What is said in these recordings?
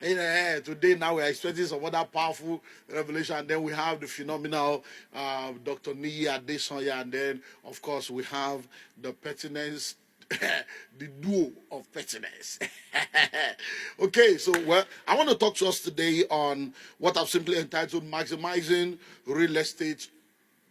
Today now we're expecting some other powerful revelation, and then we have the phenomenal Dr. Niyi Adesanya, and then of course we have the pertinence, the duo of pertinence. Okay, so I want to talk to us today on what I've simply entitled maximizing real estate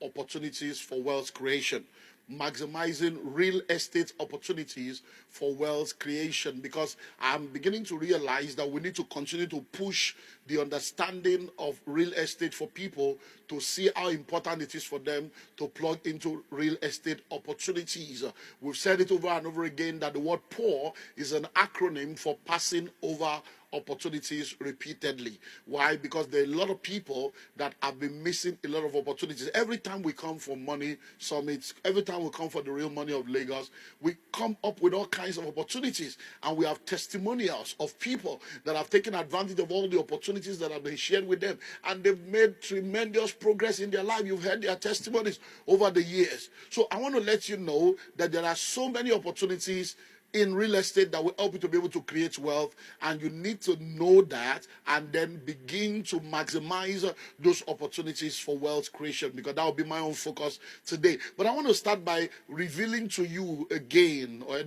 opportunities for wealth creation. Maximizing real estate opportunities for wealth creation, because I'm beginning to realize that we need to continue to push the understanding of real estate for people to see how important it is for them to plug into real estate opportunities. We've said it over and over again that the word POUR is an acronym for passing over opportunities repeatedly. Why? Because there are a lot of people that have been missing a lot of opportunities. Every time we come for money summits, every time we come for the real money of Lagos, we come up with all kinds of opportunities, and we have testimonials of people that have taken advantage of all the opportunities that have been shared with them, and they've made tremendous progress in their life. You've heard their testimonies over the years. So I want to let you know that there are so many opportunities in real estate that will help you to be able to create wealth, and you need to know that and then begin to maximize those opportunities for wealth creation, because that will be my own focus today. But I want to start by revealing to you again, or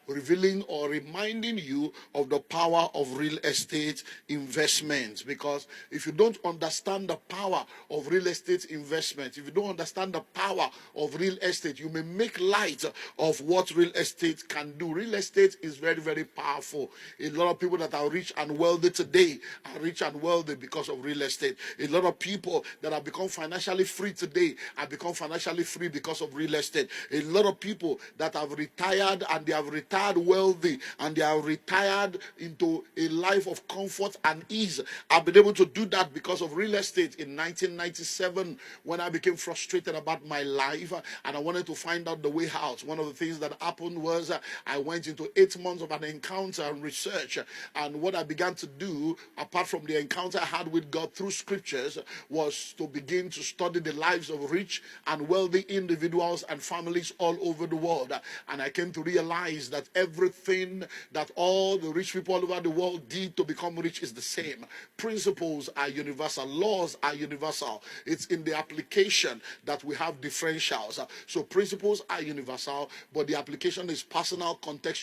revealing or reminding you of the power of real estate investments, because if you don't understand the power of real estate investment, if you don't understand the power of real estate, you may make light of what real estate can do. Real estate is very, very powerful. A lot of people that are rich and wealthy today are rich and wealthy because of real estate. A lot of people that have become financially free today have become financially free because of real estate. A lot of people that have retired, and they have retired wealthy, and they have retired into a life of comfort and ease, have been able to do that because of real estate. In 1997, when I became frustrated about my life and I wanted to find out the way out, one of the things that happened was I went into 8 months of an encounter and research. And what I began to do, apart from the encounter I had with God through scriptures, was to begin to study the lives of rich and wealthy individuals and families all over the world. And I came to realize that everything that all the rich people all over the world did to become rich is the same. Principles are universal. Laws are universal. It's in the application that we have differentials. So principles are universal, but the application is personal, contextual,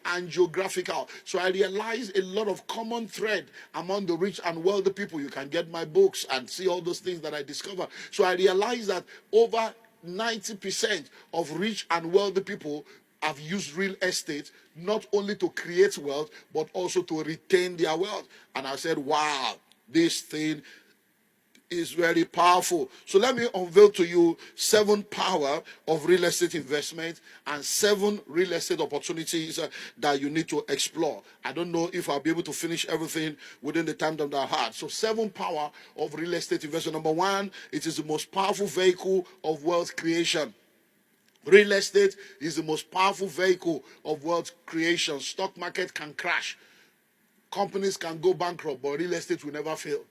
and geographical. So I realized a lot of common thread among the rich and wealthy people. You can get my books and see all those things that I discover. So I realized that over 90% of rich and wealthy people have used real estate not only to create wealth, but also to retain their wealth. And I said, wow, this thing is very powerful. So let me unveil to you 7 power of real estate investment and 7 real estate opportunities that you need to explore. I don't know if I'll be able to finish everything within the time that I had. So 7 power of real estate investment. Number 1, it is the most powerful vehicle of wealth creation. Real estate is the most powerful vehicle of wealth creation. Stock market can crash. Companies can go bankrupt, but real estate will never fail.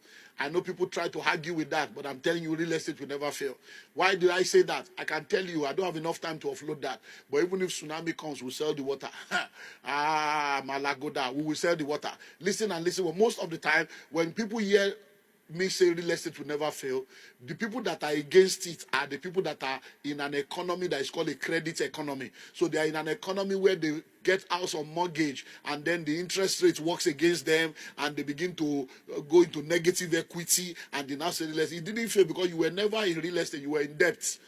I know people try to argue with that, but I'm telling you, real estate will never fail. Why did I say that? I can tell you, I don't have enough time to offload that. But even if tsunami comes, we'll sell the water. Malagoda, we will sell the water. Listen and listen. Well, most of the time, when people hear me say real estate will never fail, the people that are against it are the people that are in an economy that is called a credit economy. So they are in an economy where they get house on mortgage, and then the interest rate works against them, and they begin to go into negative equity, and they now say real estate. It didn't fail because you were never in real estate, you were in debt.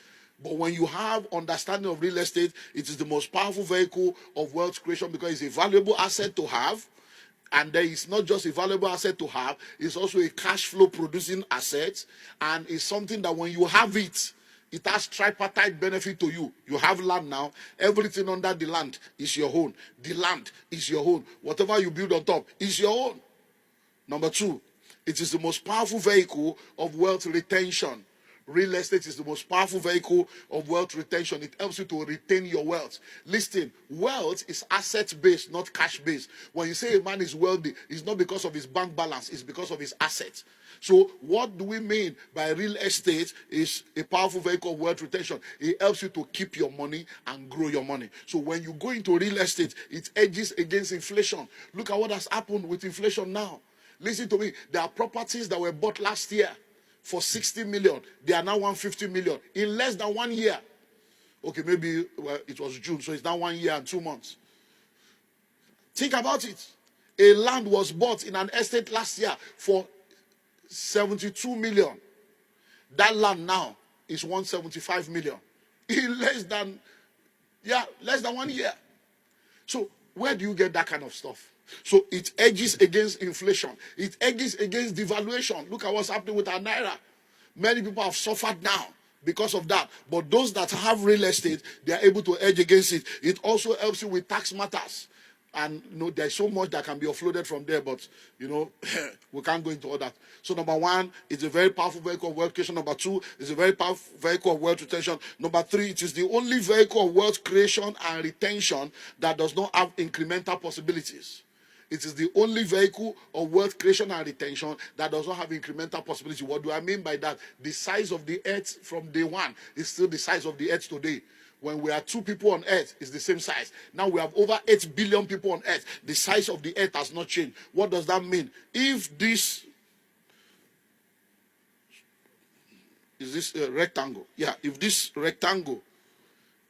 But when you have understanding of real estate, it is the most powerful vehicle of wealth creation, because it's a valuable asset to have. And there is not just a valuable asset to have, it's also a cash flow producing asset. And it's something that when you have it, it has tripartite benefit to you. You have land now. Everything under the land is your own. The land is your own. Whatever you build on top is your own. Number 2, it is the most powerful vehicle of wealth retention. Real estate is the most powerful vehicle of wealth retention. It helps you to retain your wealth. Listen, wealth is asset-based, not cash-based. When you say a man is wealthy, it's not because of his bank balance, it's because of his assets. So what do we mean by real estate is a powerful vehicle of wealth retention? It helps you to keep your money and grow your money. So when you go into real estate, it edges against inflation. Look at what has happened with inflation now. Listen to me. There are properties that were bought last year for 60 million. They are now 150 million in less than 1 year. Okay, maybe it was June, so it's now 1 year and 2 months. Think about it. A land was bought in an estate last year for 72 million. That land now is 175 million in less than 1 year. So where do you get that kind of stuff? So it edges against inflation. It edges against devaluation. Look at what's happening with our naira. Many people have suffered now because of that. But those that have real estate, they are able to edge against it. It also helps you with tax matters. And there's so much that can be offloaded from there, but we can't go into all that. So number one, it's a very powerful vehicle of wealth creation. Number two, it's a very powerful vehicle of wealth retention. Number three, it is the only vehicle of wealth creation and retention that does not have incremental possibilities. It is the only vehicle of wealth creation and retention that does not have incremental possibility. What do I mean by that? The size of the earth from day one is still the size of the earth today. When we are 2 people on earth, it's the same size. Now we have over 8 billion people on earth. The size of the earth has not changed. What does that mean? If this is this rectangle, if this rectangle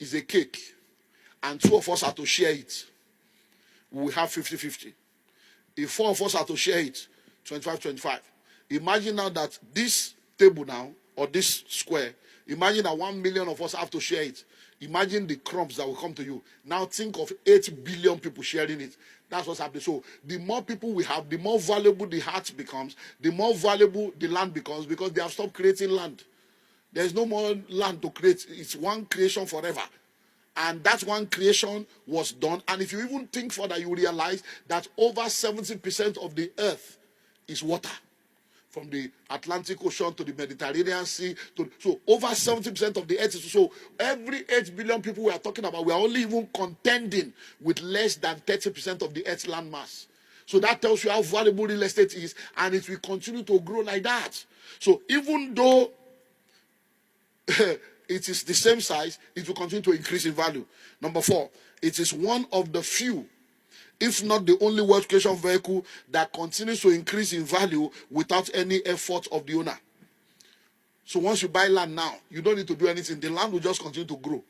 is a cake and 2 of us are to share it, we will have 50-50. If 4 of us are to share it, 25-25. Imagine now that this table now, or this square, imagine that 1 million of us have to share it. Imagine the crumbs that will come to you. Now think of 8 billion people sharing it. That's what's happening. So the more people we have, the more valuable the heart becomes, the more valuable the land becomes, because they have stopped creating land. There's no more land to create. It's one creation forever. And that one creation was done. And if you even think further, you realize that over 70% of the earth is water. From the Atlantic Ocean to the Mediterranean Sea. So over 70% of the earth is. So every 8 billion people we are talking about, we are only even contending with less than 30% of the earth's land mass. So that tells you how valuable real estate is, and it will continue to grow like that. So even though it is the same size, it will continue to increase in value. Number 4, it is one of the few, if not the only wealth creation vehicle, that continues to increase in value without any effort of the owner. So once you buy land now, you don't need to do anything. The land will just continue to grow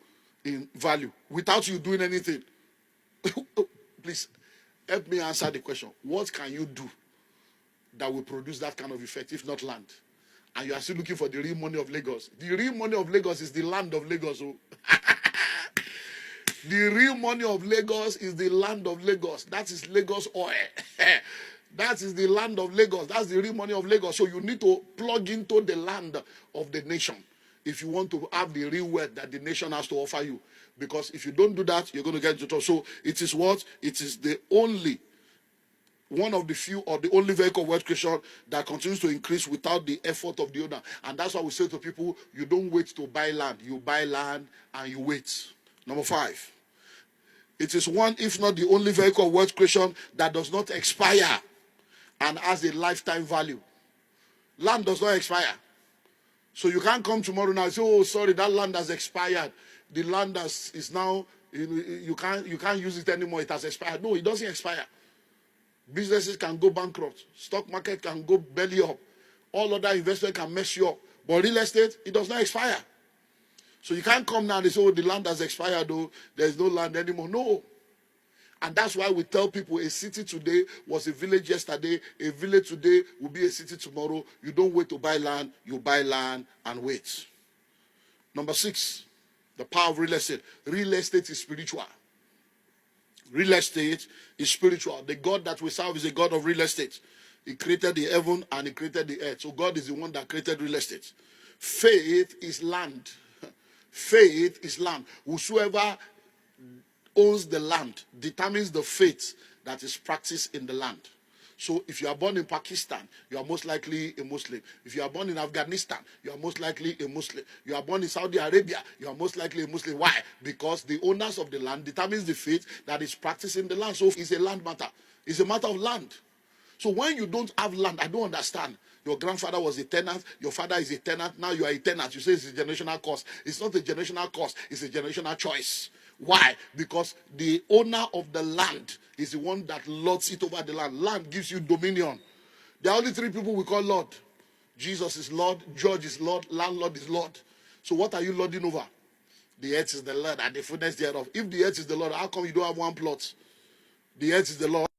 in value without you doing anything. Please, help me answer the question. What can you do that will produce that kind of effect, if not land? And you are still looking for the real money of Lagos. The real money of Lagos is the land of Lagos. Oh. The real money of Lagos is the land of Lagos. That is Lagos oil. That is the land of Lagos. That's the real money of Lagos. So you need to plug into the land of the nation if you want to have the real wealth that the nation has to offer you. Because if you don't do that, you're going to get into trouble. So it is what? It is the only, one of the few, or the only vehicle of wealth creation that continues to increase without the effort of the owner. And that's why we say to people, you don't wait to buy land. You buy land and you wait. Number 5, it is one, if not the only vehicle of wealth creation that does not expire and has a lifetime value. Land does not expire. So you can't come tomorrow now and say, oh, sorry, that land has expired. The land is now, you can't use it anymore. It has expired. No, it doesn't expire. Businesses can go bankrupt. Stock market can go belly up. All other investment can mess you up. But real estate, it does not expire. So you can't come now and say, oh, the land has expired, though. There's no land anymore. No. And that's why we tell people a city today was a village yesterday. A village today will be a city tomorrow. You don't wait to buy land. You buy land and wait. Number 6, the power of real estate. Real estate is spiritual. Real estate is spiritual. The God that we serve is a God of real estate. He created the heaven and he created the earth. So God is the one that created real estate. Faith is land. Faith is land. Whosoever owns the land determines the faith that is practiced in the land. So if you are born in Pakistan, you are most likely a Muslim. If you are born in Afghanistan, you are most likely a Muslim. You are born in Saudi Arabia, you are most likely a Muslim. Why? Because the owners of the land determines the faith that is practiced in the land. So it's a land matter. It's a matter of land. So when you don't have land, I don't understand. Your grandfather was a tenant, your father is a tenant, now you are a tenant. You say it's a generational curse. It's not a generational curse, it's a generational choice. Why? Because the owner of the land is the one that lords it over the land. Land gives you dominion. There are only three people we call Lord. Jesus is Lord, Judge is Lord, Landlord is Lord. So what are you lording over? The earth is the Lord and the fullness thereof. If the earth is the Lord, how come you don't have one plot? The earth is the Lord.